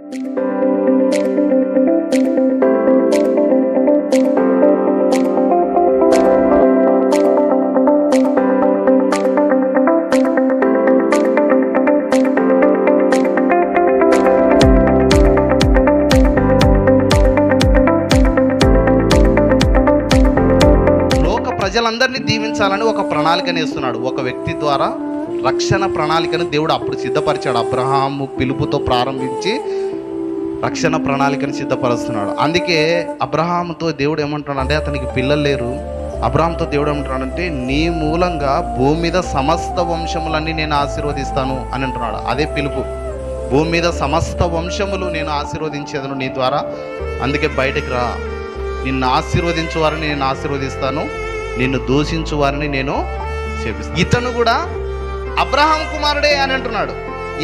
ప్రజలందరినీ దీవించాలని ఒక ప్రణాళికను వేస్తున్నాడు. ఒక వ్యక్తి ద్వారా రక్షణ ప్రణాళికను దేవుడు అప్పుడు సిద్ధపరిచాడు. అబ్రహాము పిలుపుతో ప్రారంభించి రక్షణ ప్రణాళికను సిద్ధపరుస్తున్నాడు. అందుకే అబ్రహాముతో దేవుడు ఏమంటున్నాడంటే, అతనికి పిల్లలు లేరు. అబ్రహాంతో దేవుడు ఏమంటున్నాడంటే, నీ మూలంగా భూమి మీద సమస్త వంశములన్నీ నేను ఆశీర్వదిస్తాను అని అంటున్నాడు. అదే పిలుపు. భూమి మీద సమస్త వంశములు నేను ఆశీర్వదించేదను నీ ద్వారా, అందుకే బయటకు రా. నిన్ను ఆశీర్వదించు వారిని నేను ఆశీర్వదిస్తాను, నిన్ను దూషించు వారిని నేను శపిస్తాను. ఇతను కూడా అబ్రహాం కుమారుడే అని అంటున్నాడు.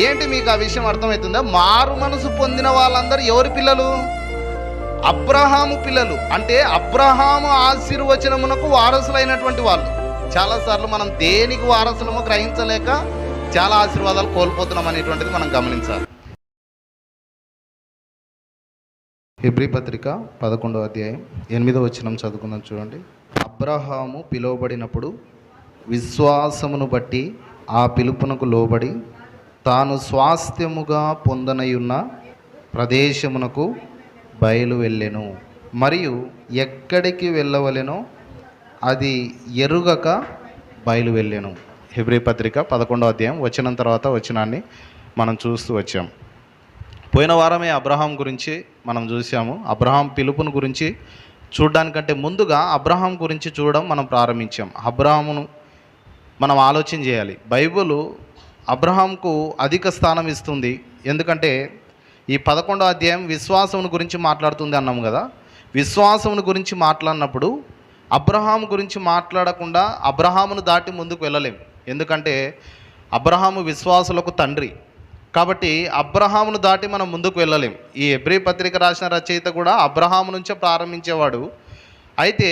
ఏంటి మీకు ఆ విషయం అర్థమవుతుందా? మారు మనసు పొందిన వాళ్ళందరూ ఎవరి పిల్లలు? అబ్రహాము పిల్లలు. అంటే అబ్రహాము ఆశీర్వచనమునకు వారసులైనటువంటి వాళ్ళు. చాలాసార్లు మనం దేనికి వారసులమో గ్రహించలేక చాలా ఆశీర్వాదాలు కోల్పోతున్నాం అనేటువంటిది మనం గమనించాలి. హెబ్రీ పత్రిక 11వ అధ్యాయం 8వ వచనం చదువుకుందాం, చూడండి. అబ్రహాము పిలువబడినప్పుడు విశ్వాసమును బట్టి ఆ పిలుపునకు లోబడి తాను స్వాస్థ్యముగా పొందనయున్న ప్రదేశమునకు బయలు వెళ్ళెను, మరియు ఎక్కడికి వెళ్ళవలెనో అది ఎరుగక బయలు వెళ్ళెను. హెబ్రీ పత్రిక 11వ అధ్యాయం వచనం తర్వాత వచనాన్ని మనం చూస్తూ వచ్చాం. పోయిన వారమే అబ్రహాం గురించి మనం చూసాము. అబ్రహాం పిలుపును గురించి చూడడానికంటే ముందుగా అబ్రహాం గురించి చూడడం మనం ప్రారంభించాం. అబ్రహామును మనం ఆలోచన చేయాలి. బైబిల్ అబ్రహాంకు అధిక స్థానం ఇస్తుంది. ఎందుకంటే ఈ 11వ అధ్యాయం విశ్వాసమును గురించి మాట్లాడుతుంది అన్నాం కదా. విశ్వాసమును గురించి మాట్లాడినప్పుడు అబ్రహాం గురించి మాట్లాడకుండా అబ్రహామును దాటి ముందుకు వెళ్ళలేం. ఎందుకంటే అబ్రహాము విశ్వాసులకు తండ్రి కాబట్టి అబ్రహామును దాటి మనం ముందుకు వెళ్ళలేం. ఈ హెబ్రీ పత్రిక రాసిన రచయిత కూడా అబ్రహాము నుంచే ప్రారంభించేవాడు. అయితే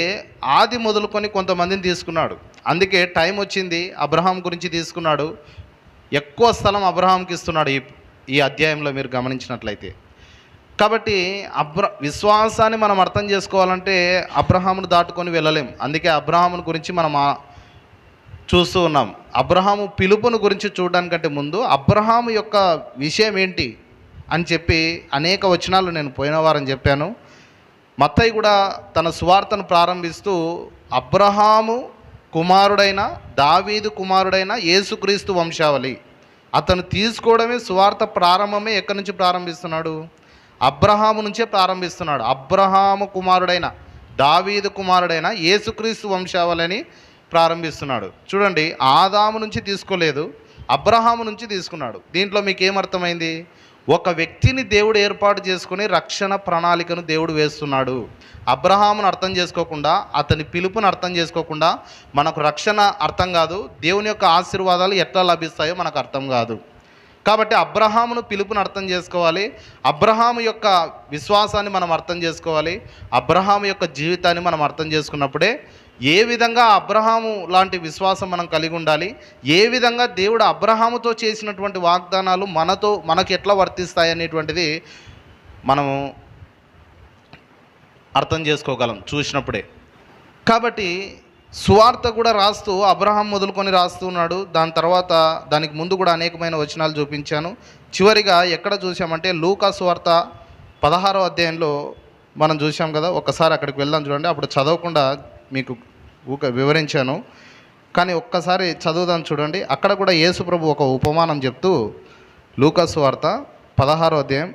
ఆది మొదలుకొని కొంతమందిని తీసుకున్నాడు. అందుకే టైం వచ్చింది అబ్రహాం గురించి తీసుకున్నాడు. ఎక్కువ స్థలం అబ్రహాంకి ఇస్తున్నాడు ఈ అధ్యాయంలో మీరు గమనించినట్లయితే. కాబట్టి విశ్వాసాన్ని మనం అర్థం చేసుకోవాలంటే అబ్రహామును దాటుకొని వెళ్ళలేం. అందుకే అబ్రహామును గురించి మనం చూస్తూ ఉన్నాం. అబ్రహాము పిలుపును గురించి చూడడానికంటే ముందు అబ్రహాము యొక్క విషయం ఏంటి అని చెప్పి అనేక వచనాలు నేను పోయిన వారం చెప్పాను. మత్తయి కూడా తన సువార్తను ప్రారంభిస్తూ అబ్రహాము కుమారుడైన దావీదు కుమారుడైన యేసుక్రీస్తు వంశావళి అతను తీసుకోవడమే సువార్త ప్రారంభమే. ఎక్కడి నుంచి ప్రారంభిస్తున్నాడు? అబ్రహాము నుంచే ప్రారంభిస్తున్నాడు. అబ్రహాము కుమారుడైన దావీదు కుమారుడైన యేసుక్రీస్తు వంశావళి అని ప్రారంభిస్తున్నాడు. చూడండి, ఆదాము నుంచి తీసుకోలేదు, అబ్రహాము నుంచి తీసుకున్నాడు. దీంట్లో మీకు ఏమర్థమైంది? ఒక వ్యక్తిని దేవుడు ఏర్పాటు చేసుకుని రక్షణ ప్రణాళికను దేవుడు వేస్తున్నాడు. అబ్రహామును అర్థం చేసుకోకుండా, అతని పిలుపును అర్థం చేసుకోకుండా మనకు రక్షణ అర్థం కాదు. దేవుని యొక్క ఆశీర్వాదాలు ఎట్లా లభిస్తాయో మనకు అర్థం కాదు. కాబట్టి అబ్రహామును పిలుపును అర్థం చేసుకోవాలి. అబ్రహాము యొక్క విశ్వాసాన్ని మనం అర్థం చేసుకోవాలి. అబ్రహాము యొక్క జీవితాన్ని మనం అర్థం చేసుకున్నప్పుడే ఏ విధంగా అబ్రహాము లాంటి విశ్వాసం మనం కలిగి ఉండాలి, ఏ విధంగా దేవుడు అబ్రహాముతో చేసినటువంటి వాగ్దానాలు మనకు ఎట్లా వర్తిస్తాయి అనేటువంటిది మనము అర్థం చేసుకోగలం చూసినప్పుడే. కాబట్టి సువార్త కూడా రాస్తూ అబ్రహాం మొదలుకొని రాస్తున్నాడు. దాని తర్వాత దానికి ముందు కూడా అనేకమైన వచనాలు చూపించాను. చివరిగా ఎక్కడ చూసామంటే లూకా సువార్త 16వ అధ్యాయంలో మనం చూసాం కదా. ఒకసారి అక్కడికి వెళ్దాం, చూడండి. అప్పుడు చదవకుండా మీకు వివరించాను, కానీ ఒక్కసారి చదువుదాం, చూడండి. అక్కడ కూడా యేసు ప్రభు ఒక ఉపమానం చెప్తూ లూకా సువార్త 16వ అధ్యాయం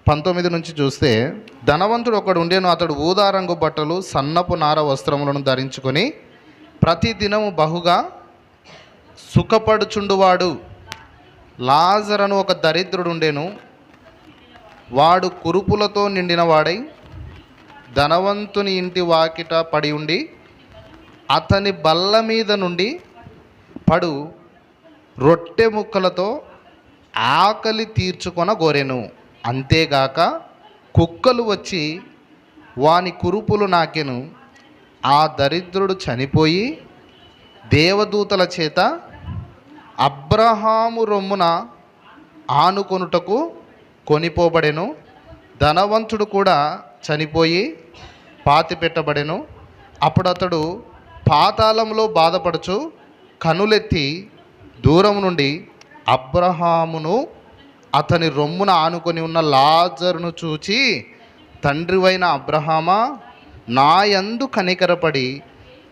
19 నుంచి చూస్తే, ధనవంతుడు ఒకడు ఉండేను. అతడు ఊదా రంగు బట్టలు సన్నపు నార వస్త్రములను ధరించుకొని ప్రతి దినము బహుగా సుఖపడుచుండువాడు. లాజరును ఒక దరిద్రుడు ఉండేను. వాడు కురుపులతో నిండిన వాడై ధనవంతుని ఇంటి వాకిట పడి ఉండి అతని బల్ల మీద నుండి పడు రొట్టె ముక్కలతో ఆకలి తీర్చుకొన గోరెను. అంతేగాక కుక్కలు వచ్చి వాని కురుపులు నాకెను. ఆ దరిద్రుడు చనిపోయి దేవదూతల చేత అబ్రహాము రొమ్మున ఆనుకొనుటకు కొనిపోబడెను. ధనవంతుడు కూడా చనిపోయి పాతి పెట్టబడెను. అప్పుడు అతడు పాతాళంలో బాధపడుచు కనులెత్తి దూరం నుండి అబ్రహామును అతని రొమ్మున ఆనుకొని ఉన్న లాజరును చూచి, తండ్రివైన అబ్రహామా, నాయందు కనికరపడి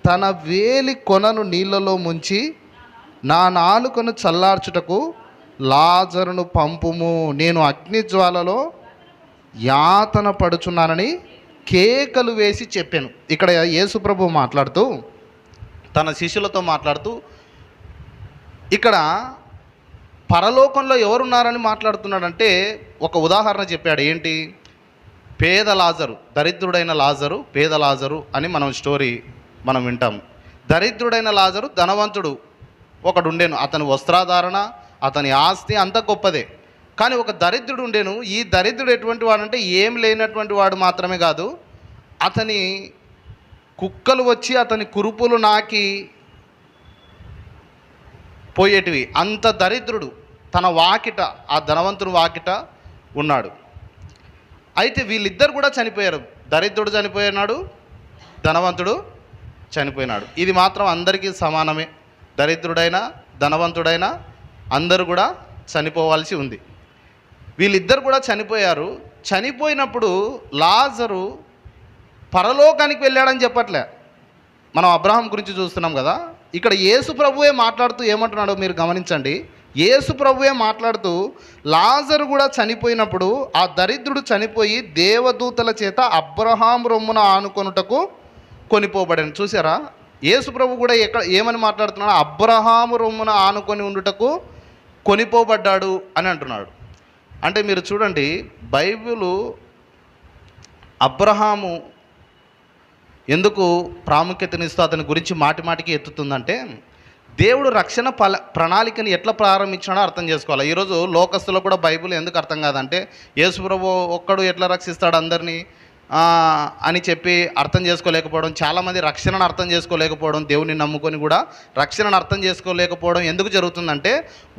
తన వేలి కొనను నీళ్ళలో ముంచి నా నాలుకను చల్లార్చుటకు లాజరును పంపుము, నేను అగ్నిజ్వాలలో యాతన పడుచున్నానని కేకలు వేసి చెప్పాను. ఇక్కడ యేసుప్రభు మాట్లాడుతూ, తన శిష్యులతో మాట్లాడుతూ, ఇక్కడ పరలోకంలో ఎవరున్నారని మాట్లాడుతున్నాడంటే ఒక ఉదాహరణ చెప్పాడు. ఏంటి? పేద లాజరు, దరిద్రుడైన లాజరు, పేద లాజరు అని స్టోరీ మనం వింటాం. దరిద్రుడైన లాజరు, ధనవంతుడు ఒకడు ఉండేను. అతని వస్త్రాధారణ, అతని ఆస్తి అంత గొప్పదే. కానీ ఒక దరిద్రుడు ఉండేను. ఈ దరిద్రుడు ఎటువంటి వాడంటే ఏం లేనటువంటి వాడు మాత్రమే కాదు, అతని కుక్కలు వచ్చి అతని కురుపులు నాకి పోయేటివి. అంత దరిద్రుడు తన వాకిట, ఆ ధనవంతుని వాకిట ఉన్నాడు. అయితే వీళ్ళిద్దరు కూడా చనిపోయారు. దరిద్రుడు చనిపోయినాడు, ధనవంతుడు చనిపోయినాడు. ఇది మాత్రం అందరికీ సమానమే. దరిద్రుడైనా ధనవంతుడైనా అందరూ కూడా చనిపోవాల్సి ఉంది. వీళ్ళిద్దరు కూడా చనిపోయారు. చనిపోయినప్పుడు లాజరు పరలోకానికి వెళ్ళాడని చెప్పట్లే. మనం అబ్రహాం గురించి చూస్తున్నాం కదా. ఇక్కడ యేసు ప్రభువే మాట్లాడుతూ ఏమంటున్నాడో మీరు గమనించండి. యేసు ప్రభువే మాట్లాడుతూ లాజరు కూడా చనిపోయినప్పుడు ఆ దరిద్రుడు చనిపోయి దేవదూతల చేత అబ్రహాం రొమ్మున ఆనుకొనుటకు కొనిపోబడాను. చూసారా? యేసు ప్రభు కూడా ఏమని మాట్లాడుతున్నాడు? అబ్రహాము రొమ్మున ఆనుకొని ఉండుటకు కొనిపోబడ్డాడు అని అంటున్నాడు. అంటే మీరు చూడండి, బైబిలు అబ్రహాము ఎందుకు ప్రాముఖ్యతనిస్తూ అతని గురించి మాటి మాటికి ఎత్తుతుందంటే, దేవుడు రక్షణ ప్రణాళికని ఎట్లా ప్రారంభించాడో అర్థం చేసుకోవాలి. ఈరోజు లోకస్తులకు కూడా బైబిల్ ఎందుకు అర్థం కాదంటే, యేసుప్రభు ఒక్కడు ఎట్లా రక్షిస్తాడు అందరినీ అని చెప్పి అర్థం చేసుకోలేకపోవడం, చాలామంది రక్షణను అర్థం చేసుకోలేకపోవడం, దేవుని నమ్ముకొని కూడా రక్షణను అర్థం చేసుకోలేకపోవడం ఎందుకు జరుగుతుందంటే,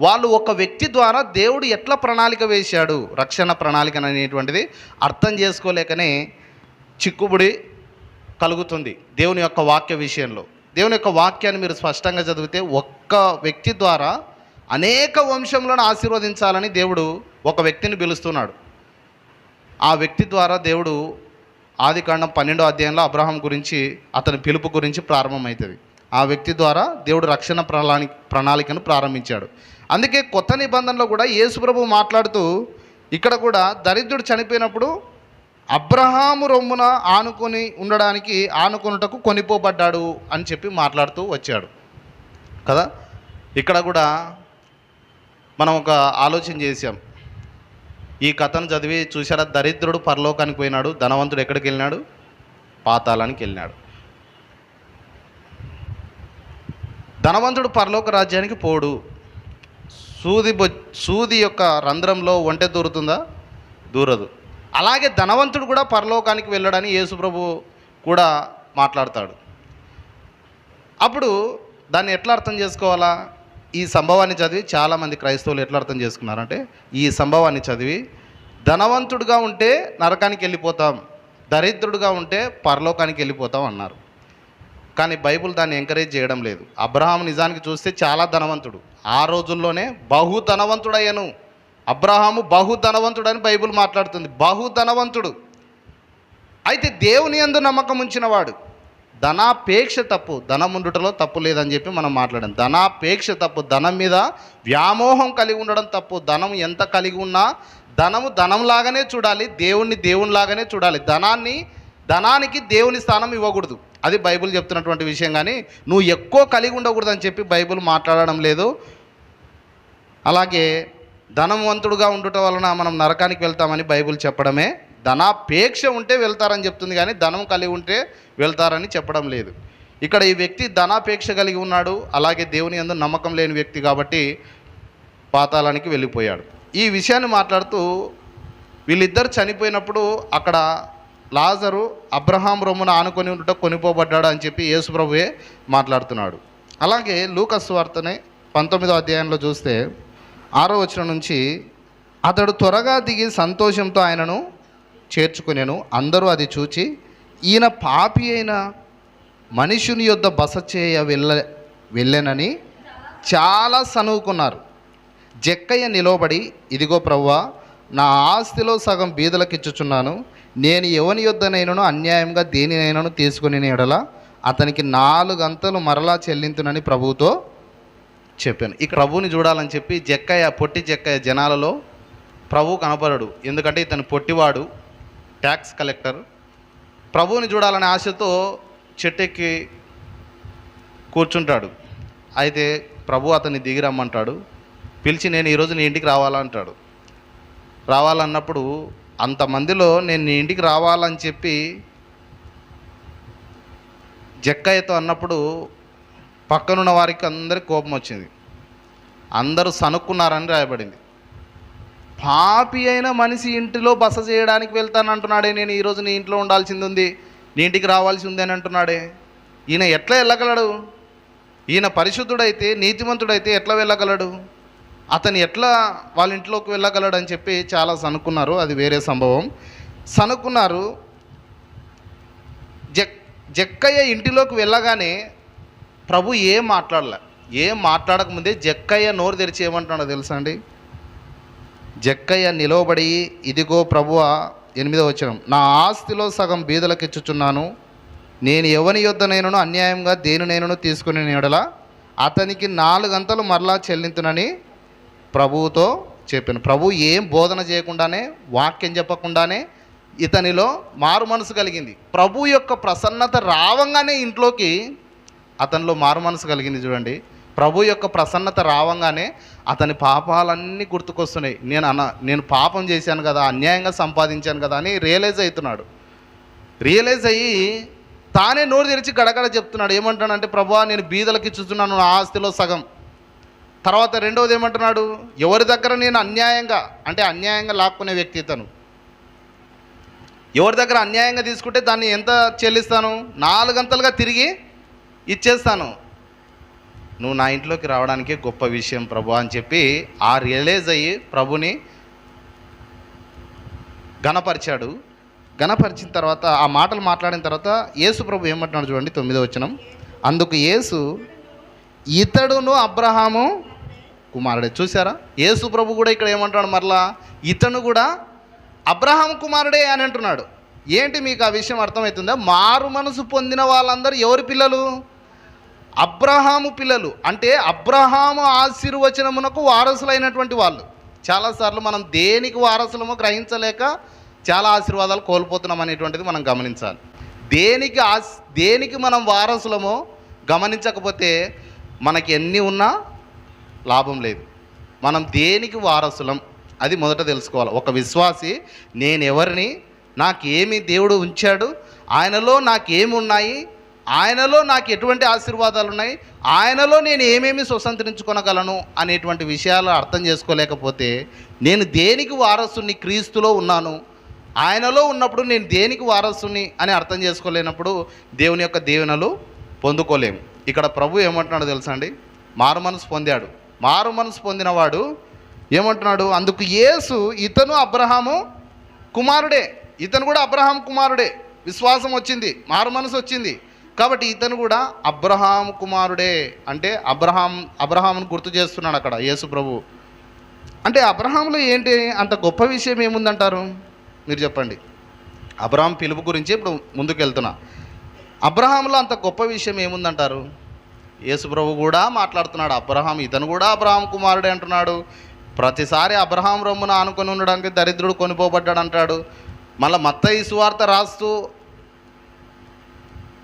వాళ్ళు ఒక వ్యక్తి ద్వారా దేవుడు ఎట్లా ప్రణాళిక వేశాడు, రక్షణ ప్రణాళిక అనేటువంటిది అర్థం చేసుకోలేకనే చిక్కుబుడి కలుగుతుంది దేవుని యొక్క వాక్య విషయంలో. దేవుని యొక్క వాక్యాన్ని మీరు స్పష్టంగా చదివితే, ఒక్క వ్యక్తి ద్వారా అనేక వంశంలను ఆశీర్వదించాలని దేవుడు ఒక వ్యక్తిని పిలుస్తున్నాడు. ఆ వ్యక్తి ద్వారా దేవుడు ఆదికాండం 12వ అధ్యాయంలో అబ్రహాం గురించి, అతని పిలుపు గురించి ప్రారంభమవుతుంది. ఆ వ్యక్తి ద్వారా దేవుడు రక్షణ ప్రణాళికను ప్రారంభించాడు. అందుకే కొత్త నిబంధనలో కూడా యేసుప్రభు మాట్లాడుతూ ఇక్కడ కూడా దరిద్రుడు చనిపోయినప్పుడు అబ్రహాము రొమ్మున ఆనుకొనుటకు కొనిపోబడ్డాడు అని చెప్పి మాట్లాడుతూ వచ్చాడు కదా. ఇక్కడ కూడా మనం ఒక ఆలోచన చేసాం. ఈ కథను చదివి చూసారా? దరిద్రుడు పరలోకానికి పోయినాడు, ధనవంతుడు ఎక్కడికి వెళ్ళినాడు? పాతాళానికి వెళ్ళినాడు. ధనవంతుడు పరలోక రాజ్యానికి పోడు. సూది యొక్క రంధ్రంలో ఒంటె దూరుతుందా? దూరదు. అలాగే ధనవంతుడు కూడా పరలోకానికి వెళ్ళడని యేసుప్రభు కూడా మాట్లాడతాడు. అప్పుడు దాన్ని ఎట్లా అర్థం చేసుకోవాలా? ఈ సంభవాన్ని చదివి చాలామంది క్రైస్తవులు ఎట్లా అర్థం చేసుకున్నారంటే, ఈ సంభవాన్ని చదివి ధనవంతుడుగా ఉంటే నరకానికి వెళ్ళిపోతాం, దరిద్రుడుగా ఉంటే పరలోకానికి వెళ్ళిపోతాం అన్నారు. కానీ బైబిల్ దాన్ని ఎంకరేజ్ చేయడం లేదు. అబ్రహాం నిజానికి చూస్తే చాలా ధనవంతుడు. ఆ రోజుల్లోనే బహు ధనవంతుడయ్యను. అబ్రహాము బహు ధనవంతుడని బైబిల్ మాట్లాడుతుంది. బహు ధనవంతుడు. అయితే దేవుని యందు నమ్మకం ఉంచినవాడు. ధనాపేక్ష తప్పు, ధనముండుటలో తప్పు లేదని చెప్పి మనం మాట్లాడాం. ధనాపేక్ష తప్పు, ధనం మీద వ్యామోహం కలిగి ఉండడం తప్పు. ధనం ఎంత కలిగి ఉన్నా ధనంలాగానే చూడాలి, దేవుణ్ణి దేవునిలాగానే చూడాలి. ధనానికి దేవుని స్థానం ఇవ్వకూడదు. అది బైబిల్ చెప్తున్నటువంటి విషయం. కానీ నువ్వు ఎక్కువ కలిగి ఉండకూడదు అని చెప్పి బైబిల్ మాట్లాడడం లేదు. అలాగే ధనవంతుడుగా ఉండటం వలన మనం నరకానికి వెళ్తామని బైబిల్ చెప్పడమే. ధనాపేక్ష ఉంటే వెళ్తారని చెప్తుంది, కానీ ధనం కలిగి ఉంటే వెళ్తారని చెప్పడం లేదు. ఇక్కడ ఈ వ్యక్తి ధనాపేక్ష కలిగి ఉన్నాడు, అలాగే దేవుని యందు నమ్మకం లేని వ్యక్తి కాబట్టి పాతాళానికి వెళ్ళిపోయాడు. ఈ విషయాన్ని మాట్లాడుతూ వీళ్ళిద్దరు చనిపోయినప్పుడు అక్కడ లాజరు అబ్రహాం రొమ్మున ఆనుకొని ఉండటం కొనిపోబడ్డాడు అని చెప్పి యేసుప్రభువే మాట్లాడుతున్నాడు. అలాగే లూకా సువార్తనే 19వ అధ్యాయంలో చూస్తే 6వ వచనం నుంచి, అతడు త్వరగా దిగి సంతోషంతో ఆయనను చేర్చుకునేను. అందరూ అది చూచి ఈయన పాపి అయిన మనుషుని యొద్ద బస చేయ వెళ్ళనని చాలా సనువుకున్నారు. జక్కయ్య నిలబడి, ఇదిగో ప్రభువా, నా ఆస్తిలో సగం బీదలకు ఇచ్చుచున్నాను. నేను ఎవని యొద్దనైనను అన్యాయంగా దేనినైనాను తీసుకుని ఎడల అతనికి 4 అంతలు మరలా చెల్లింతునని ప్రభువుతో చెప్పాను. ఇక ప్రభువుని చూడాలని చెప్పి పొట్టి జక్కయ్య జనాలలో ప్రభువు కనపడడు. ఎందుకంటే ఇతను పొట్టివాడు, ట్యాక్స్ కలెక్టర్. ప్రభువుని చూడాలనే ఆశతో చెట్టెక్కి కూర్చుంటాడు. అయితే ప్రభు అతన్ని దిగి రమ్మంటాడు. పిలిచి, నేను ఈరోజు నీ ఇంటికి రావాలంటాడు. రావాలన్నప్పుడు అంతమందిలో నేను నీ ఇంటికి రావాలని చెప్పి జక్కయ్యతో అన్నప్పుడు పక్కనున్న వారికి అందరికి కోపం వచ్చింది. అందరూ సనుక్కున్నారని రాయబడింది. పాపి అయిన మనిషి ఇంటిలో బస చేయడానికి వెళ్తానంటున్నాడే, నేను ఈరోజు నీ ఇంట్లో ఉండాల్సింది ఉంది, నీ ఇంటికి రావాల్సి ఉంది అని అంటున్నాడే. ఈయన ఎట్లా వెళ్ళగలడు? ఈయన పరిశుద్ధుడైతే, నీతిమంతుడైతే ఎట్లా వెళ్ళగలడు? అతను ఎట్లా వాళ్ళ ఇంట్లోకి వెళ్ళగలడు అని చెప్పి చాలా సనుక్కున్నారు. అది వేరే సంభవం. సనుక్కున్నారు. జక్కయ్య ఇంటిలోకి వెళ్ళగానే ప్రభు ఏం మాట్లాడకముందే జక్కయ్య నోరు తెరిచి ఏమంటున్నాడో తెలుసా అండి? జక్కయ్య నిలవబడి, ఇదిగో ప్రభువా, 8వ వచనం, నా ఆస్తిలో సగం బీదలకు ఇచ్చుచున్నాను. నేను ఎవని యొద్దనైనను అన్యాయంగా దేనినైనను తీసుకుని ఎడల అతనికి 4 అంతలు మరలా చెల్లింతునని ప్రభువుతో చెప్పాను. ప్రభు ఏం బోధన చేయకుండానే, వాక్యం చెప్పకుండానే ఇతనిలో మారు మనసు కలిగింది. ప్రభు యొక్క ప్రసన్నత రావంగానే ఇంట్లోకి అతనిలో మారు మనసు కలిగింది. చూడండి, ప్రభు యొక్క ప్రసన్నత రావంగానే అతని పాపాలన్నీ గుర్తుకొస్తున్నాయి. నేను పాపం చేశాను కదా, అన్యాయంగా సంపాదించాను కదా అని రియలైజ్ రియలైజ్ అయ్యి తానే నోరు తెరిచి గడగడ చెప్తున్నాడు. ఏమంటాడంటే, ప్రభువా, నేను బీదలకు ఇచ్చుతున్నాను నా ఆస్తిలో సగం. తర్వాత రెండవది ఏమంటున్నాడు? ఎవరి దగ్గర నేను అన్యాయంగా లాక్కునే వ్యక్తి ఇతను. ఎవరి దగ్గర అన్యాయంగా తీసుకుంటే దాన్ని ఎంత చెల్లిస్తాను? 4 అంతలుగా తిరిగి ఇచ్చేస్తాను. నువ్వు నా ఇంట్లోకి రావడానికే గొప్ప విషయం ప్రభు అని చెప్పి రియలైజ్ అయ్యి ప్రభుని గణపరిచిన తర్వాత, ఆ మాటలు మాట్లాడిన తర్వాత యేసు ప్రభు ఏమంటున్నాడు చూడండి, 9వ వచనం. అందుకు యేసు, ఇతడును అబ్రహాము కుమారుడే. చూసారా, యేసు ప్రభు కూడా ఇక్కడ ఏమంటున్నాడు? మరలా ఇతను కూడా అబ్రహాము కుమారుడే అని అంటున్నాడు. ఏంటి మీకు ఆ విషయం అర్థమవుతుందా? మారు మనసు పొందిన వాళ్ళందరూ ఎవరి పిల్లలు? అబ్రహాము పిల్లలు. అంటే అబ్రహాము ఆశీర్వచనమునకు వారసులైనటువంటి వాళ్ళు. చాలాసార్లు మనం దేనికి వారసులమో గ్రహించలేక చాలా ఆశీర్వాదాలు కోల్పోతున్నాం అనేటువంటిది మనం గమనించాలి. దేనికి మనం వారసులమో గమనించకపోతే మనకి ఎన్ని ఉన్నా లాభం లేదు. మనం దేనికి వారసులం అది మొదట తెలుసుకోవాలి. ఒక విశ్వాసి, నేను ఎవరిని, నాకేమి దేవుడు ఉంచాడు, ఆయనలో నాకేమి ఉన్నాయి, ఆయనలో నాకు ఎటువంటి ఆశీర్వాదాలు ఉన్నాయి, ఆయనలో నేను ఏమేమి స్వతంత్రించుకొనగలను అనేటువంటి విషయాలు అర్థం చేసుకోలేకపోతే, నేను దేనికి వారసుని క్రీస్తులో ఉన్నాను, ఆయనలో ఉన్నప్పుడు నేను దేనికి వారసుని అని అర్థం చేసుకోలేనప్పుడు దేవుని యొక్క దీవెనలు పొందుకోలేము. ఇక్కడ ప్రభు ఏమంటున్నాడో తెలుసా అండి? మారు మనసు పొందాడు. మారు మనసు పొందినవాడు ఏమంటున్నాడు? అందుకు యేసు, ఇతను అబ్రహాము కుమారుడే. ఇతను కూడా అబ్రహాం కుమారుడే. విశ్వాసం వచ్చింది, మారు మనసు వచ్చింది కాబట్టి ఇతను కూడా అబ్రహాము కుమారుడే. అంటే అబ్రహామును గుర్తు చేస్తున్నాడు అక్కడ యేసు ప్రభు. అంటే అబ్రహాంలో ఏంటి అంత గొప్ప విషయం ఏముందంటారు? మీరు చెప్పండి. అబ్రహాం పిలుపు గురించి ఇప్పుడు ముందుకు వెళ్తున్నా. అబ్రహాంలో అంత గొప్ప విషయం ఏముందంటారు? యేసు ప్రభు కూడా మాట్లాడుతున్నాడు. ఇతను కూడా అబ్రహాం కుమారుడే అంటున్నాడు. ప్రతిసారి అబ్రహాం రొమ్మున ఆనుకొని ఉండడానికి దరిద్రుడు కొనిపోబడ్డాడు అంటాడు. మళ్ళీ మత్తయి సువార్త రాస్తూ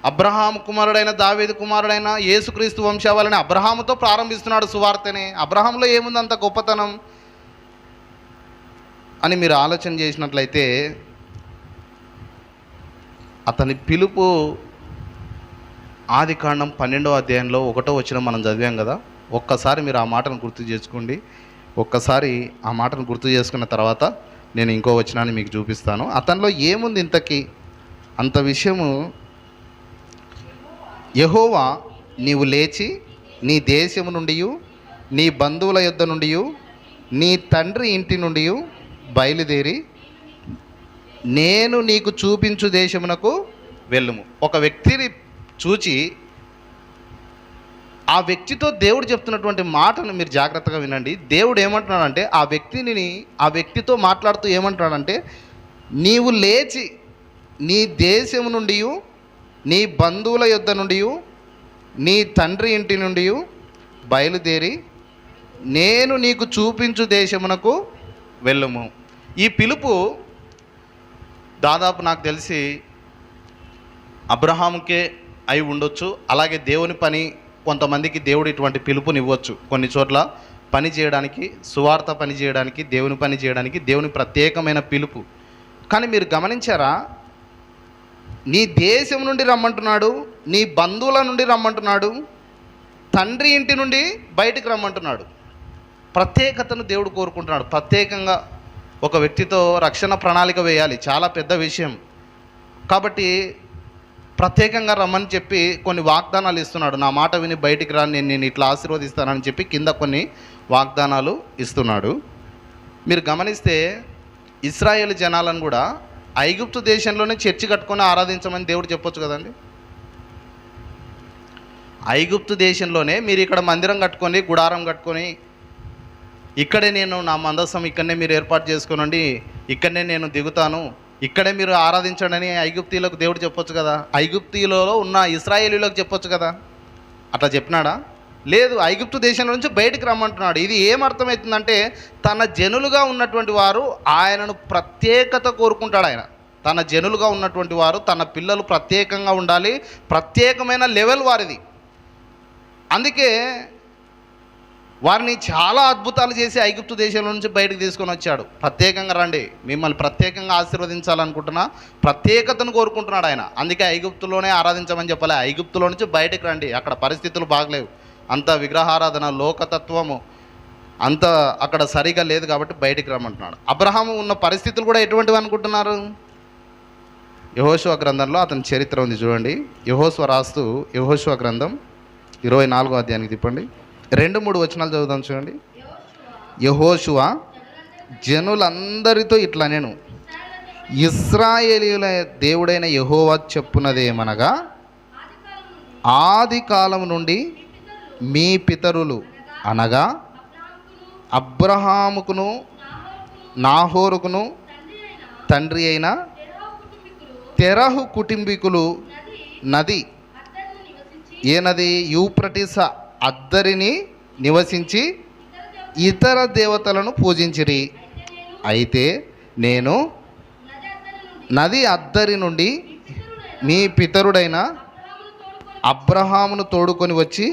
అబ్రహాం కుమారుడైన, దావీదు కుమారుడైన, యేసుక్రీస్తు వంశావళిని అబ్రహాముతో ప్రారంభిస్తున్నాడు సువార్తని. అబ్రహాంలో ఏముంది అంత గొప్పతనం అని మీరు ఆలోచన చేసినట్లయితే, అతని పిలుపు ఆదికాండం 12వ అధ్యాయంలో 1వ వచనం మనం చదివాం కదా. ఒక్కసారి మీరు ఆ మాటను గుర్తు చేసుకోండి. ఒక్కసారి ఆ మాటను గుర్తు చేసుకున్న తర్వాత నేను ఇంకో వచనాన్ని మీకు చూపిస్తాను. అతనిలో ఏముంది ఇంతకీ అంత విషయము? యెహోవా, నీవు లేచి నీ దేశము నుండి, నీ బంధువుల యొద్ద నుండి, నీ తండ్రి ఇంటి నుండి బయలుదేరి నేను నీకు చూపించు దేశమునకు వెళ్ళుము. ఒక వ్యక్తిని చూచి ఆ వ్యక్తితో దేవుడు చెప్తున్నటువంటి మాటను మీరు జాగ్రత్తగా వినండి. దేవుడు ఏమంటున్నాడంటే ఆ వ్యక్తితో మాట్లాడుతూ ఏమంటున్నాడంటే, నీవు లేచి నీ దేశము నుండి, నీ బంధువుల యొద్ద నుండి, నీ తండ్రి ఇంటి నుండి బయలుదేరి నేను నీకు చూపించు దేశమునకు వెళ్ళుము. ఈ పిలుపు దాదాపు నాకు తెలిసి అబ్రహాముకే అయి ఉండొచ్చు. అలాగే దేవుని పని, కొంతమందికి దేవుడు ఇటువంటి పిలుపునివ్వచ్చు. కొన్ని చోట్ల పని చేయడానికి, సువార్త పని చేయడానికి, దేవుని పని చేయడానికి దేవుని ప్రత్యేకమైన పిలుపు. కానీ మీరు గమనించారా, నీ దేశం నుండి రమ్మంటున్నాడు, నీ బంధువుల నుండి రమ్మంటున్నాడు, తండ్రి ఇంటి నుండి బయటికి రమ్మంటున్నాడు. ప్రత్యేకతను దేవుడు కోరుకుంటున్నాడు. ప్రత్యేకంగా ఒక వ్యక్తితో రక్షణ ప్రణాళిక వేయాలి, చాలా పెద్ద విషయం. కాబట్టి ప్రత్యేకంగా రమ్మని చెప్పి కొన్ని వాగ్దానాలు ఇస్తున్నాడు. నా మాట విని బయటికి రా, నేను ఇట్లా ఆశీర్వదిస్తానని చెప్పి కింద కొన్ని వాగ్దానాలు ఇస్తున్నాడు. మీరు గమనిస్తే ఇశ్రాయేలు జనాలను కూడా ఐగుప్తు దేశంలోనే చర్చి కట్టుకొని ఆరాధించమని దేవుడు చెప్పొచ్చు కదండి. ఐగుప్తు దేశంలోనే మీరు ఇక్కడ మందిరం కట్టుకొని, గుడారం కట్టుకొని, ఇక్కడే నేను నా మందసం ఇక్కడనే మీరు ఏర్పాటు చేసుకోనండి, ఇక్కడనే నేను దిగుతాను, ఇక్కడే మీరు ఆరాధించండి ఐగుప్తీయులకు దేవుడు చెప్పొచ్చు కదా. ఐగుప్తీయులలో ఉన్న ఇశ్రాయేలీలకు చెప్పొచ్చు కదా. అట్లా చెప్పినాడా? లేదు. ఐగుప్తు దేశం నుంచి బయటికి రమ్మంటున్నాడు. ఇది ఏమర్థమవుతుందంటే, తన జనులుగా ఉన్నటువంటి వారు ఆయనను ప్రత్యేకత కోరుకుంటాడు. ఆయన తన జనులుగా ఉన్నటువంటి వారు, తన పిల్లలు ప్రత్యేకంగా ఉండాలి, ప్రత్యేకమైన లెవెల్ వారిది. అందుకే వారిని చాలా అద్భుతాలు చేసి ఐగుప్తు దేశంలో నుంచి బయటకు తీసుకొని వచ్చాడు. ప్రత్యేకంగా రండి, మిమ్మల్ని ప్రత్యేకంగా ఆశీర్వదించాలనుకుంటున్నా, ప్రత్యేకతను కోరుకుంటున్నాడు ఆయన. అందుకే ఐగుప్తులోనే ఆరాధించమని చెప్పలే, ఐగుప్తులో నుంచి బయటకు రండి, అక్కడ పరిస్థితులు బాగలేవు, అంత విగ్రహారాధన, లోకతత్వము అంత అక్కడ సరిగా లేదు కాబట్టి బయటికి రమ్మంటున్నాడు. అబ్రహాము ఉన్న పరిస్థితులు కూడా ఎటువంటివి అనుకుంటున్నారు? యెహోషువ గ్రంథంలో అతని చరిత్ర ఉంది చూడండి. యెహోషువ రాస్తూ, యెహోషువ గ్రంథం 24వ అధ్యాయానికి తిప్పండి. 2-3 వచనాలు చదువుదాం చూడండి. యెహోషువ జనులందరితో ఇట్లా, నేను ఇశ్రాయేలీయుల దేవుడైన యెహోవా చెప్పున్నదేమనగా, ఆది కాలం నుండి మీ పితరులు అనగా అబ్రహాముకును నాహోరుకును తండ్రి అయిన తెరహు కుటుంబీకులు నది, ఏ నది? యూఫ్రటీస్ అద్దరిని నివసించి ఇతర దేవతలను పూజించిరి. అయితే నేను నది అద్దరి నుండి మీ పితరుడైన అబ్రహామును తోడుకొని వచ్చి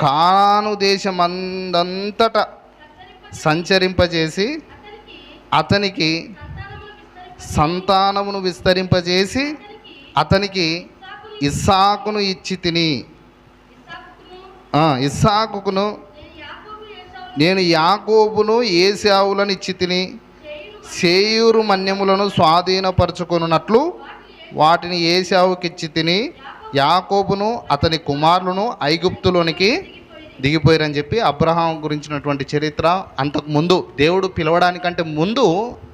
కానాను దేశమందంతటా సంచరింపజేసి అతనికి సంతానమును విస్తరింపజేసి అతనికి ఇస్సాకును ఇచ్చి తిని, ఇస్సాకును నేను యాకోబును ఏశావులను ఇచ్చి తిని సేయూరు మన్యములను స్వాధీనపరచుకొనున్నట్లు వాటిని ఏశావుకి ఇచ్చి తిని యాకోబును అతని కుమారులను ఐగుప్తులోనికి దిగిపోయారని చెప్పి అబ్రహాం గురించినటువంటి చరిత్ర. అంతకుముందు దేవుడు పిలవడానికంటే ముందు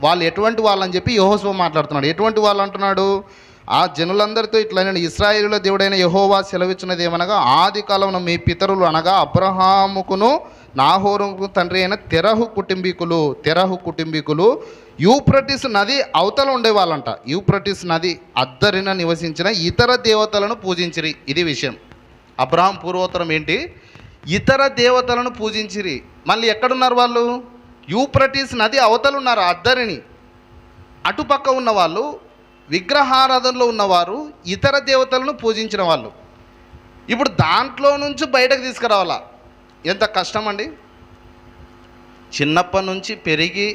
వాళ్ళు ఎటువంటి వాళ్ళని చెప్పి యెహోషువ మాట్లాడుతున్నాడు. ఎటువంటి వాళ్ళు అంటున్నాడు? ఆ జనులందరితో ఇట్లా, నేను ఇశ్రాయేలుల దేవుడైన యెహోవా సెలవిచ్చినది ఏమనగా, ఆది కాలంలో మీ పితరులు అనగా అబ్రహాముకును నాహోరుకు తండ్రి అయిన తెరహు కుటుంబీకులు యూఫ్రటీస్ నది అవతల ఉండేవాళ్ళంట. యూఫ్రటీస్ నది అద్దరిన నివసించిన ఇతర దేవతలను పూజించిరి. ఇది విషయం. అబ్రహాం పూర్వోత్తరం ఏంటి? ఇతర దేవతలను పూజించిరి. మళ్ళీ ఎక్కడున్నారు వాళ్ళు? యూఫ్రటీస్ నది అవతలు ఉన్నారు, అద్దరిని. అటుపక్క ఉన్న వాళ్ళు విగ్రహారాధనలో ఉన్నవారు, ఇతర దేవతలను పూజించిన వాళ్ళు. ఇప్పుడు దాంట్లో నుంచి బయటకు తీసుకురావాలా? ఎంత కష్టం అండి. చిన్నప్పటి నుంచి పెరిగి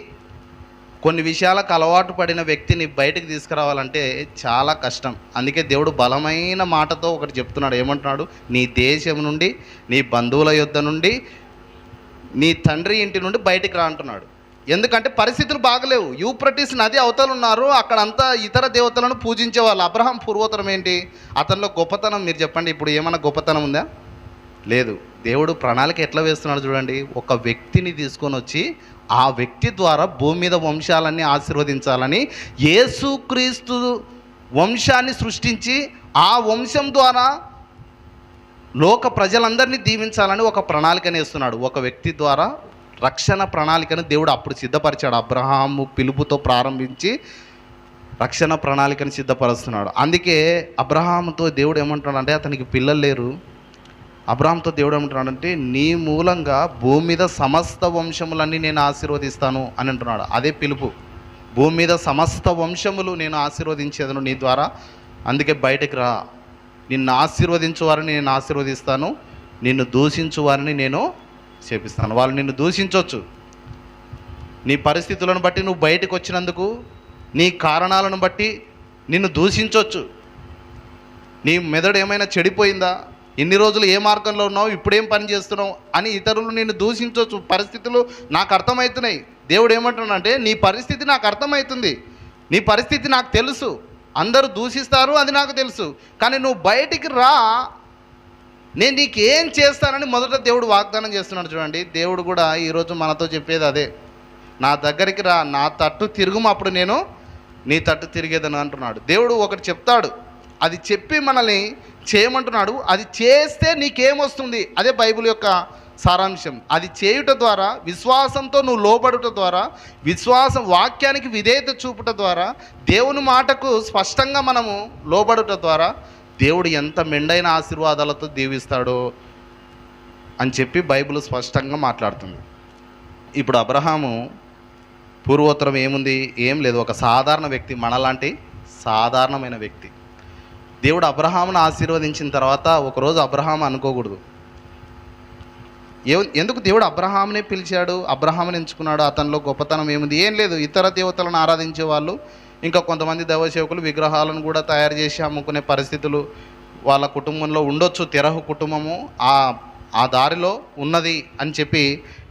కొన్ని విషయాలకు అలవాటు పడిన వ్యక్తిని బయటకు తీసుకురావాలంటే చాలా కష్టం. అందుకే దేవుడు బలమైన మాటతో ఒకటి చెప్తున్నాడు. ఏమంటున్నాడు? నీ దేశం నుండి, నీ బంధువుల యొద్ద నుండి, నీ తండ్రి ఇంటి నుండి బయటికి రా అంటున్నాడు. ఎందుకంటే పరిస్థితులు బాగలేవు. యూఫ్రటీస్ నది అవతలు ఉన్నారు, అక్కడంతా ఇతర దేవతలను పూజించే వాళ్ళు. అబ్రహాం పూర్వోత్తరం ఏంటి? అతనిలో గొప్పతనం మీరు చెప్పండి. ఇప్పుడు ఏమైనా గొప్పతనం ఉందా? లేదు. దేవుడు ప్రణాళిక ఎట్లా వేస్తున్నాడు చూడండి. ఒక వ్యక్తిని తీసుకొని వచ్చి ఆ వ్యక్తి ద్వారా భూమి మీద వంశాలన్నీ ఆశీర్వదించాలని యేసుక్రీస్తు వంశాన్ని సృష్టించి ఆ వంశం ద్వారా లోక ప్రజలందరినీ దీవించాలని ఒక ప్రణాళికను వేస్తున్నాడు. ఒక వ్యక్తి ద్వారా రక్షణ ప్రణాళికను దేవుడు అప్పుడు సిద్ధపరిచాడు. అబ్రహాము పిలుపుతో ప్రారంభించి రక్షణ ప్రణాళికను సిద్ధపరుస్తున్నాడు. అందుకే అబ్రహాముతో దేవుడు ఏమంటున్నాడంటే, అతనికి పిల్లలు లేరు. అబ్రహాంతో దేవుడు ఏమంటున్నాడంటే, నీ మూలంగా భూమి మీద సమస్త వంశములన్నీ నేను ఆశీర్వదిస్తాను అని అంటున్నాడు. అదే పిలుపు. భూమి మీద సమస్త వంశములు నేను ఆశీర్వదించేదను నీ ద్వారా, అందుకే బయటకు రా. నిన్ను ఆశీర్వదించు వారిని నేను ఆశీర్వదిస్తాను, నిన్ను దూషించు వారిని నేను చేపిస్తాను. వాళ్ళు నిన్ను దూషించవచ్చు, నీ పరిస్థితులను బట్టి నువ్వు బయటకు వచ్చినందుకు, నీ కారణాలను బట్టి నిన్ను దూషించవచ్చు. నీ మెదడు ఏమైనా చెడిపోయిందా, ఇన్ని రోజులు ఏ మార్గంలో ఉన్నావు, ఇప్పుడేం పని చేస్తున్నావు అని ఇతరులు నిన్ను దూషించవచ్చు. పరిస్థితులు నాకు అర్థమవుతున్నాయి. దేవుడు ఏమంటున్నాడంటే, నీ పరిస్థితి నాకు అర్థమవుతుంది, నీ పరిస్థితి నాకు తెలుసు. అందరూ దూషిస్తారు, అది నాకు తెలుసు. కానీ నువ్వు బయటికి రా, నేను నీకు ఏం చేస్తానని మొదట దేవుడు వాగ్దానం చేస్తున్నాడు. చూడండి, దేవుడు కూడా ఈరోజు మనతో చెప్పేది అదే. నా దగ్గరికి రా, నా తట్టు తిరుగుము, అప్పుడు నేను నీ తట్టు తిరిగేదని అంటున్నాడు. దేవుడు ఒకటి చెప్తాడు, అది చెప్పి మనల్ని చేయమంటున్నాడు. అది చేస్తే నీకేమొస్తుంది, అదే బైబిల్ యొక్క సారాంశం. అది చేయుట ద్వారా, విశ్వాసంతో నువ్వు లోబడుట ద్వారా, విశ్వాసం వాక్యానికి విధేయత చూపుట ద్వారా, దేవుని మాటకు స్పష్టంగా మనము లోబడుట ద్వారా దేవుడు ఎంత మెండైన ఆశీర్వాదాలతో దీవిస్తాడో అని చెప్పి బైబిల్ స్పష్టంగా మాట్లాడుతుంది. ఇప్పుడు అబ్రహాము పూర్వోత్తరం ఏముంది, ఏం లేదు, ఒక సాధారణ వ్యక్తి, మనలాంటి సాధారణమైన వ్యక్తి. దేవుడు అబ్రహామును ఆశీర్వదించిన తర్వాత ఒకరోజు అబ్రహాము అనుకోకూడదు, ఎందుకు దేవుడు అబ్రహామునే పిలిచాడు, అబ్రహాముని ఎంచుకున్నాడు, అతనిలో గొప్పతనం ఏముంది, ఏం లేదు. ఇతర దేవతలను ఆరాధించే వాళ్ళు, ఇంకా కొంతమంది దైవసేవకులు విగ్రహాలను కూడా తయారు చేసి అమ్ముకునే పరిస్థితులు వాళ్ళ కుటుంబంలో ఉండొచ్చు. తెరహు కుటుంబము ఆ దారిలో ఉన్నది అని చెప్పి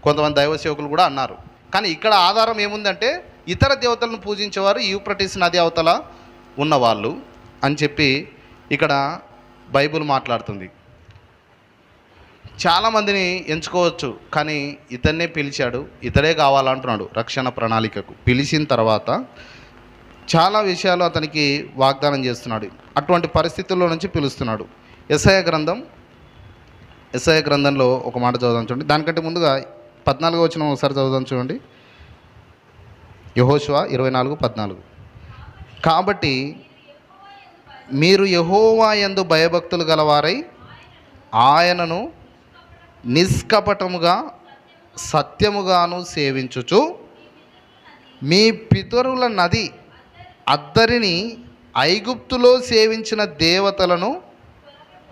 కొంతమంది దైవసేవకులు కూడా అన్నారు. కానీ ఇక్కడ ఆధారం ఏముందంటే, ఇతర దేవతలను పూజించేవారు యూఫ్రటీస్ నది అవతల ఉన్నవాళ్ళు అని చెప్పి ఇక్కడ బైబిల్ మాట్లాడుతుంది. చాలామందిని ఎంచుకోవచ్చు, కానీ ఇతన్నే పిలిచాడు, ఇతడే కావాలంటున్నాడు రక్షణ ప్రణాళికకు. పిలిచిన తర్వాత చాలా విషయాలు అతనికి వాగ్దానం చేస్తున్నాడు. అటువంటి పరిస్థితుల్లో నుంచి పిలుస్తున్నాడు. యెషయా గ్రంథంలో ఒక మాట చదువుదాం చూడండి. దానికంటే ముందుగా 14వ వచనం ఒకసారి చదువుదాం చూడండి. యెహోషువ 24:14. కాబట్టి మీరు యెహోవా యందు భయభక్తులు గలవారై ఆయనను నిష్కపటముగా సత్యముగాను సేవించుచు మీ పితరుల నది అద్దరిని ఐగుప్తులో సేవించిన దేవతలను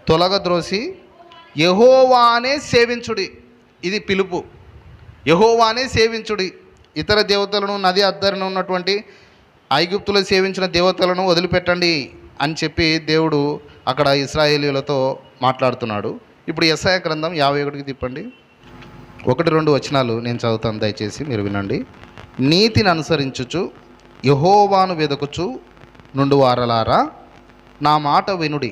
తొలగద్రోసి యెహోవానే సేవించుడి. ఇది పిలుపు. యెహోవానే సేవించుడి. ఇతర దేవతలను, నది అద్దరిని ఉన్నటువంటి ఐగుప్తులో సేవించిన దేవతలను వదిలిపెట్టండి అని చెప్పి దేవుడు అక్కడ ఇశ్రాయేలీయులతో మాట్లాడుతున్నాడు. ఇప్పుడు యెషయా గ్రంథం 51కి తిప్పండి. 1-2 వచనాలు నేను చదువుతాను, దయచేసి మీరు వినండి. నీతిని అనుసరించుచు యెహోవాను వెదకుచు నుండు వారలారా, నా మాట వినుడి.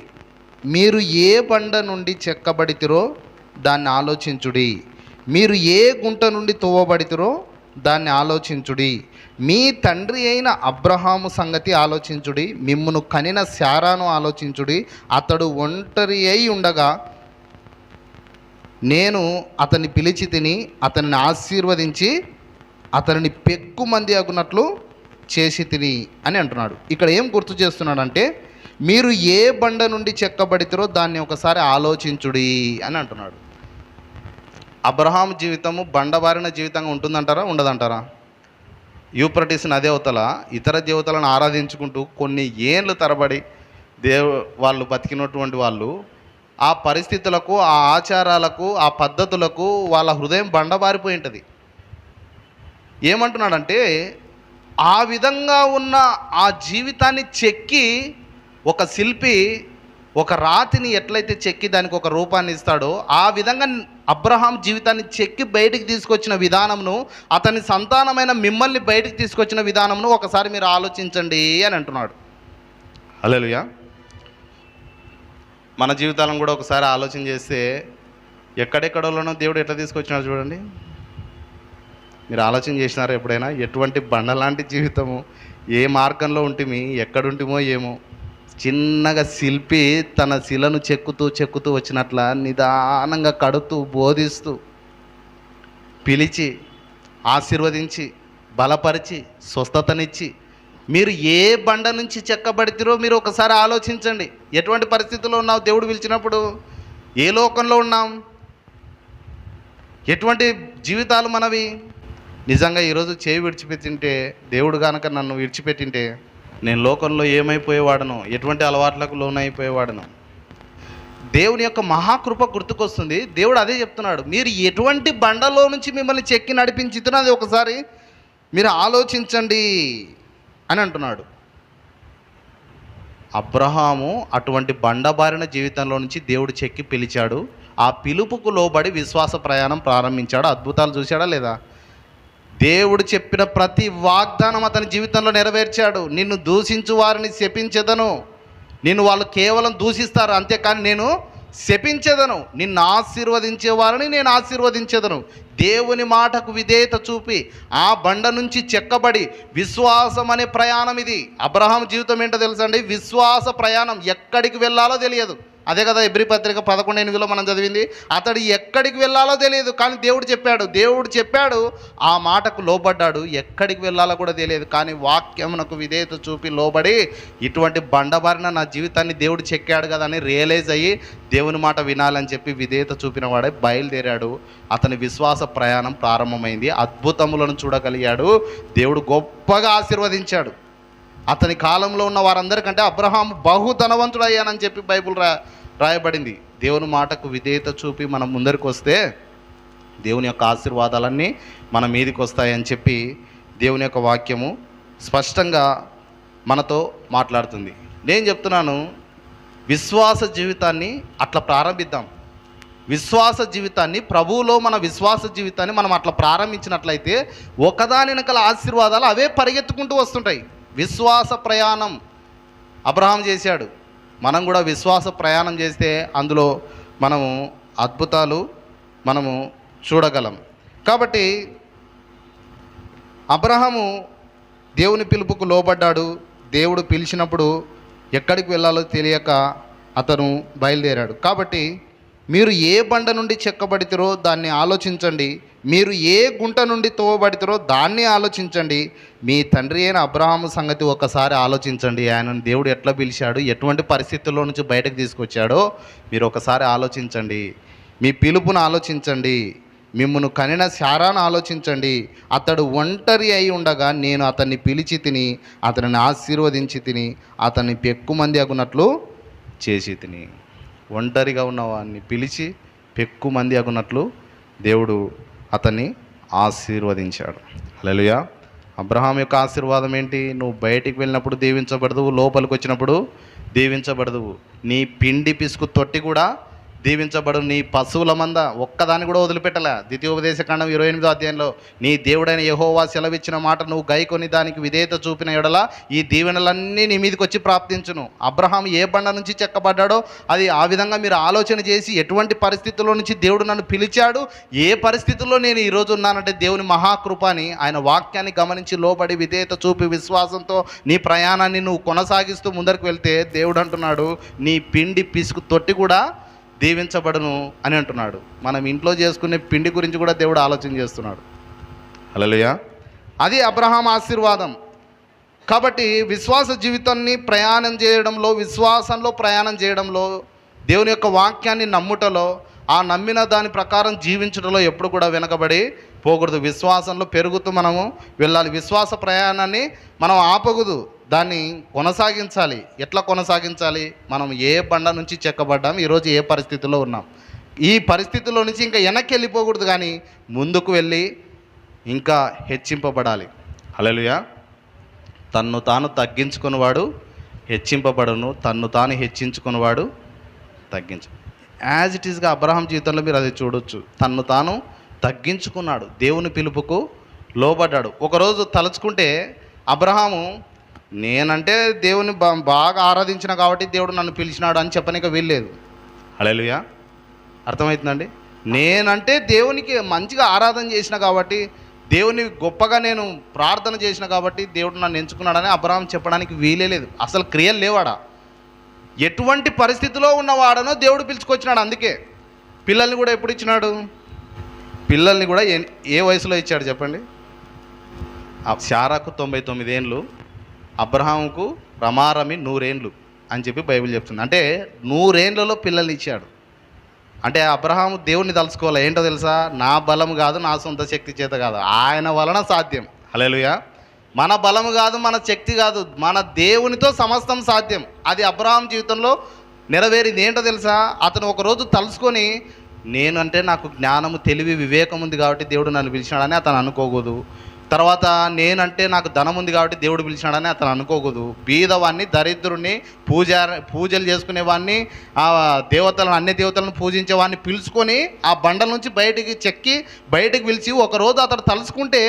మీరు ఏ బండ నుండి చెక్కబడితిరో దాన్ని ఆలోచించుడి, మీరు ఏ గుంట నుండి తవ్వబడితిరో దాన్ని ఆలోచించుడి. మీ తండ్రి అయిన అబ్రహాము సంగతి ఆలోచించుడి, మిమ్మును కనిన శారాను ఆలోచించుడి. అతడు ఒంటరి అయి ఉండగా నేను అతన్ని పిలిచి తిని అతన్ని ఆశీర్వదించి అతనిని పెక్కుమంది అగునట్లు చేసి తిని అని అంటున్నాడు. ఇక్కడ ఏం గుర్తు చేస్తున్నాడంటే, మీరు ఏ బండ నుండి చెక్కబడితేరో దాన్ని ఒకసారి ఆలోచించుడి అని అంటున్నాడు. అబ్రహాం జీవితము బండబారిన జీవితంగా ఉంటుందంటారా, ఉండదంటారా? యూఫ్రటీస్ నది అవతల ఇతర దేవతలను ఆరాధించుకుంటూ కొన్ని ఏళ్ళు తరబడి వాళ్ళు బతికినటువంటి వాళ్ళు ఆ పరిస్థితులకు, ఆ ఆచారాలకు, ఆ పద్ధతులకు వాళ్ళ హృదయం బండబారిపోయి ఉంటుంది. ఏమంటున్నాడంటే, ఆ విధంగా ఉన్న ఆ జీవితాన్ని చెక్కి ఒక శిల్పి ఒక రాతిని ఎట్లయితే చెక్కి దానికి ఒక రూపాన్ని ఇస్తాడో, ఆ విధంగా అబ్రహాం జీవితాన్ని చెక్కి బయటికి తీసుకొచ్చిన విధానంను, అతని సంతానమైన మిమ్మల్ని బయటికి తీసుకొచ్చిన విధానంను ఒకసారి మీరు ఆలోచించండి అని అంటున్నాడు. హల్లెలూయా. మన జీవితాలను కూడా ఒకసారి ఆలోచన చేస్తే ఎక్కడెక్కడోళ్ళనో దేవుడు ఎట్లా తీసుకొచ్చినాడు చూడండి. మీరు ఆలోచన చేసినారా ఎప్పుడైనా? ఎటువంటి బండలాంటి జీవితము, ఏ మార్గంలో ఉంటిమి, ఎక్కడుంటిమో ఏమో. చిన్నగా శిల్పి తన శిలను చెక్కుతూ చెక్కుతూ వచ్చినట్ల నిదానంగా కడుతూ బోధిస్తూ పిలిచి ఆశీర్వదించి బలపరిచి స్వస్థతనిచ్చి, మీరు ఏ బండ నుంచి చెక్కబడితిరో మీరు ఒకసారి ఆలోచించండి. ఎటువంటి పరిస్థితుల్లో ఉన్నావు దేవుడు పిలిచినప్పుడు? ఏ లోకంలో ఉన్నాం? ఎటువంటి జీవితాలు మనవి? నిజంగా ఈరోజు చేయి విడిచిపెట్టింటే, దేవుడు కనుక నన్ను విడిచిపెట్టింటే నేను లోకంలో ఏమైపోయేవాడను, ఎటువంటి అలవాట్లకు లోనైపోయేవాడను. దేవుని యొక్క మహాకృప గుర్తుకొస్తుంది. దేవుడు అదే చెప్తున్నాడు, మీరు ఎటువంటి బండలో నుంచి మిమ్మల్ని చెక్కి నడిపించుతున్నది ఒకసారి మీరు ఆలోచించండి అని అంటున్నాడు. అబ్రహాము అటువంటి బండబారిన జీవితంలో నుంచి దేవుడు చెక్కి పిలిచాడు. ఆ పిలుపుకు లోబడి విశ్వాస ప్రయాణం ప్రారంభించాడు. అద్భుతాలు చూశాడా లేదా? దేవుడు చెప్పిన ప్రతి వాగ్దానం అతని జీవితంలో నెరవేర్చాడు. నిన్ను దూషించు వారిని శపించెదను, నిన్ను వాళ్ళు కేవలం దూషిస్తారు అంతేకాని నేను శపించెదను, నిన్ను ఆశీర్వదించే వారిని నేను ఆశీర్వదించెదను. దేవుని మాటకు విధేయత చూపి ఆ బండ నుంచి చెక్కబడి విశ్వాసం అనే ప్రయాణం ఇది. అబ్రహాం జీవితం ఏంటో తెలుసండి? విశ్వాస ప్రయాణం. ఎక్కడికి వెళ్ళాలో తెలియదు. అదే కదా ఎబ్రీ పత్రిక 11:8 మనం చదివింది. అతడు ఎక్కడికి వెళ్ళాలో తెలియదు, కానీ దేవుడు చెప్పాడు, ఆ మాటకు లోబడ్డాడు. ఎక్కడికి వెళ్ళాలో కూడా తెలియదు, కానీ వాక్యమునకు విధేయత చూపి లోబడి ఇటువంటి బండబారిన నా జీవితాన్ని దేవుడు చెక్కాడు కదా అని రియలైజ్ అయ్యి దేవుని మాట వినాలని చెప్పి విధేయత చూపిన వాడే బయలుదేరాడు. అతని విశ్వాస ప్రయాణం ప్రారంభమైంది. అద్భుతములను చూడగలిగాడు. దేవుడు గొప్పగా ఆశీర్వదించాడు. అతని కాలంలో ఉన్న వారందరికంటే అబ్రహాం బహుధనవంతుడు అయ్యానని చెప్పి బైబిల్ రాయబడింది. దేవుని మాటకు విధేయత చూపి మనం ముందరికి వస్తే దేవుని యొక్క ఆశీర్వాదాలన్నీ మన మీదకి వస్తాయని చెప్పి దేవుని యొక్క వాక్యము స్పష్టంగా మనతో మాట్లాడుతుంది. నేను చెప్తున్నాను, విశ్వాస జీవితాన్ని అట్లా ప్రారంభిద్దాం. విశ్వాస జీవితాన్ని, ప్రభువులో మన విశ్వాస జీవితాన్ని మనం అట్లా ప్రారంభించినట్లయితే ఒకదాని వెనకాల ఆశీర్వాదాలు అవే పరిగెత్తుకుంటూ వస్తుంటాయి. విశ్వాస ప్రయాణం అబ్రహాం చేశాడు. మనం కూడా విశ్వాస ప్రయాణం చేస్తే అందులో మనము అద్భుతాలు మనము చూడగలం. కాబట్టి అబ్రహాము దేవుని పిలుపుకు లోబడ్డాడు. దేవుడు పిలిచినప్పుడు ఎక్కడికి వెళ్ళాలో తెలియక అతను బయలుదేరాడు. కాబట్టి మీరు ఏ బండ నుండి చెక్కబడితిరో దాన్ని ఆలోచించండి. మీరు ఏ గుంట నుండి తోవబడితిరో దాన్ని ఆలోచించండి. మీ తండ్రి అయిన అబ్రహాము సంగతి ఒకసారి ఆలోచించండి. ఆయనను దేవుడు ఎట్లా పిలిచాడు, ఎటువంటి పరిస్థితుల్లో నుంచి బయటకు తీసుకొచ్చాడో మీరు ఒకసారి ఆలోచించండి. మీ పిలుపును ఆలోచించండి. మిమ్మును కనిన శారాను ఆలోచించండి. అతడు ఒంటరి అయి ఉండగా నేను అతన్ని పిలిచి తిని, అతనిని ఆశీర్వదించి తిని, అతన్ని పెక్కుమంది అగునట్లు చేసి తిని. ఒంటరిగా ఉన్నవాడిని పిలిచి పెక్కుమంది అగునట్లు దేవుడు అతన్ని ఆశీర్వదించాడు. హల్లెలూయా. అబ్రహాం యొక్క ఆశీర్వాదం ఏంటి? నువ్వు బయటికి వెళ్ళినప్పుడు దీవించబడదు, లోపలికి వచ్చినప్పుడు దీవించబడదు. నీ పిండి పిసుకు తొట్టి కూడా దీవించబడు. నీ పశువుల మంద ఒక్కదాన్ని కూడా వదిలిపెట్టలే. ద్వితీయోపదేశకాండం 28వ అధ్యాయంలో నీ దేవుడైన యెహోవా సెలవిచ్చిన మాట నువ్వు గైకొని దానికి విధేయత చూపిన ఎడల ఈ దీవెనలన్నీ నీ మీదకి వచ్చి ప్రాప్తించును. అబ్రహాం ఏ బండ నుంచి చెక్కబడ్డాడో అది ఆ విధంగా మీరు ఆలోచన చేసి ఎటువంటి పరిస్థితుల్లో నుంచి దేవుడు నన్ను పిలిచాడు, ఏ పరిస్థితుల్లో నేను ఈరోజు ఉన్నానంటే దేవుని మహాకృపని, ఆయన వాక్యాన్ని గమనించి లోబడి విధేయత చూపి విశ్వాసంతో నీ ప్రయాణాన్ని నువ్వు కొనసాగిస్తూ ముందరికి వెళ్తే దేవుడు అంటున్నాడు, నీ పిండి పిసుకు తొట్టి కూడా దీవించబడును అని అంటున్నాడు. మనం ఇంట్లో చేసుకునే పిండి గురించి కూడా దేవుడు ఆలోచన చేస్తున్నాడు. హల్లెలూయా. అది అబ్రహాం ఆశీర్వాదం. కాబట్టి విశ్వాస జీవితాన్ని ప్రయాణం చేయడంలో, విశ్వాసంలో ప్రయాణం చేయడంలో, దేవుని యొక్క వాక్యాన్ని నమ్ముటలో, ఆ నమ్మిన దాని ప్రకారం జీవించడంలో ఎప్పుడు కూడా వెనకబడి పోకూడదు. విశ్వాసంలో పెరుగుతూ మనము వెళ్ళాలి. విశ్వాస ప్రయాణాన్ని మనం ఆపకూడదు, దాన్ని కొనసాగించాలి. ఎట్లా కొనసాగించాలి? మనం ఏ బండ నుంచి చెక్కబడ్డాం, ఈరోజు ఏ పరిస్థితుల్లో ఉన్నాం, ఈ పరిస్థితుల్లో నుంచి ఇంకా వెనక్కి వెళ్ళిపోకూడదు, కానీ ముందుకు వెళ్ళి ఇంకా హెచ్చింపబడాలి. హల్లెలూయా. తన్ను తాను తగ్గించుకున్నవాడు హెచ్చింపబడును, తన్ను తాను హెచ్చించుకున్నవాడు తగ్గించు. యాజ్ ఇట్ ఈస్గా అబ్రహాం జీవితంలో మీరు అది చూడొచ్చు. తన్ను తాను తగ్గించుకున్నాడు, దేవుని పిలుపుకు లోబడ్డాడు. ఒకరోజు తలుచుకుంటే అబ్రహాము నేనంటే దేవుని బాగా ఆరాధించిన కాబట్టి దేవుడు నన్ను పిలిచినాడు అని చెప్పనీక వీల్లేదు. హల్లెలూయా. అర్థమవుతుందండి? నేనంటే దేవునికి మంచిగా ఆరాధన చేసిన కాబట్టి దేవుని గొప్పగా నేను ప్రార్థన చేసిన కాబట్టి దేవుడు నన్ను ఎంచుకున్నాడని అబ్రహాం చెప్పడానికి వీలే లేదు. అసలు క్రియలు లేవాడా. ఎటువంటి పరిస్థితిలో ఉన్నవాడనో దేవుడు పిలుచుకొచ్చినాడు. అందుకే పిల్లల్ని కూడా ఎప్పుడు ఇచ్చినాడు? పిల్లల్ని కూడా ఏ వయసులో ఇచ్చాడు చెప్పండి? శారాకు 99 ఏండ్లు, అబ్రహాముకు రమారమి 100 ఏండ్లు అని చెప్పి బైబిల్ చెప్తుంది. అంటే 100 ఏండ్లలో పిల్లల్ని ఇచ్చాడు. అంటే అబ్రహాము దేవుణ్ణి తలుచుకోవాలి. ఏంటో తెలుసా? నా బలం కాదు, నా సొంత శక్తి చేత కాదు, ఆయన వలన సాధ్యం. హల్లెలూయా. మన బలము కాదు, మన శక్తి కాదు, మన దేవునితో సమస్తం సాధ్యం. అది అబ్రహాం జీవితంలో నెరవేరింది. ఏంటో తెలుసా? అతను ఒకరోజు తలుచుకొని, నేను అంటే నాకు జ్ఞానము, తెలివి, వివేకం ఉంది కాబట్టి దేవుడు నన్ను పిలిచినాడని అతను అనుకోకూడదు. తర్వాత నేనంటే నాకు ధనం ఉంది కాబట్టి దేవుడు పిలిచినాడని అతను అనుకోకూడదు. బీదవాన్ని, దరిద్రుని, పూజలు చేసుకునేవాడిని, ఆ దేవతలను, అన్ని దేవతలను పూజించేవాడిని పిలుచుకొని ఆ బండల నుంచి బయటికి పిలిచి ఒకరోజు అతడు తలుచుకుంటే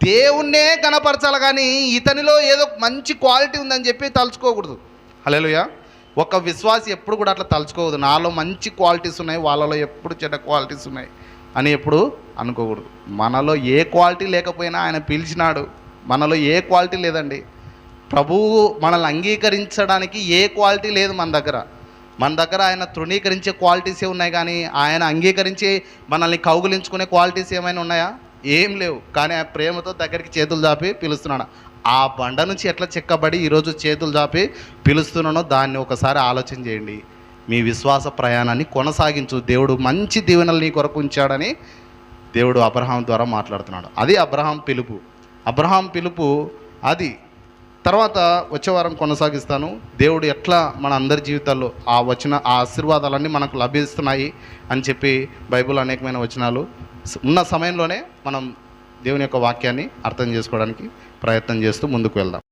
దేవుణ్ణే కనపరచాలి, కానీ ఇతనిలో ఏదో మంచి క్వాలిటీ ఉందని చెప్పి తలుచుకోకూడదు. హల్లెలూయా. ఒక విశ్వాసి ఎప్పుడు కూడా అట్లా తలుచుకోకూడదు. నాలో మంచి క్వాలిటీస్ ఉన్నాయి, వాళ్ళలో ఎప్పుడు చెడ్డ క్వాలిటీస్ ఉన్నాయి అని ఎప్పుడు అనుకోకూడదు. మనలో ఏ క్వాలిటీ లేకపోయినా ఆయన పిలిచినాడు. మనలో ఏ క్వాలిటీ లేదండి. ప్రభువు మనల్ని అంగీకరించడానికి ఏ క్వాలిటీ లేదు మన దగ్గర. ఆయన తృణీకరించే క్వాలిటీసే ఉన్నాయి, కానీ ఆయన అంగీకరించి మనల్ని కౌగులించుకునే క్వాలిటీస్ ఏమైనా ఉన్నాయా? ఏం లేవు. కానీ ఆ ప్రేమతో దగ్గరికి చేతులు చాపి పిలుస్తున్నాడు. ఆ బండ నుంచి ఎట్లా చెక్కబడి ఈరోజు చేతులు చాపి పిలుస్తున్నానో దాన్ని ఒకసారి ఆలోచన చేయండి. మీ విశ్వాస ప్రయాణాన్ని కొనసాగించు. దేవుడు మంచి దీవెనలు నీ కొరకు ఉంచాడని దేవుడు అబ్రహాం ద్వారా మాట్లాడుతున్నాడు. అది అబ్రహాం పిలుపు అది. తర్వాత వచ్చే వారం కొనసాగిస్తాను. దేవుడు ఎట్లా మన అందరి జీవితాల్లో ఆ ఆశీర్వాదాలన్నీ మనకు లభిస్తున్నాయి అని చెప్పి బైబిల్ అనేకమైన వచనాలు ఉన్న సమయంలోనే మనం దేవుని యొక్క వాక్యాన్ని అర్థం చేసుకోవడానికి ప్రయత్నం చేస్తూ ముందుకు వెళ్దాం.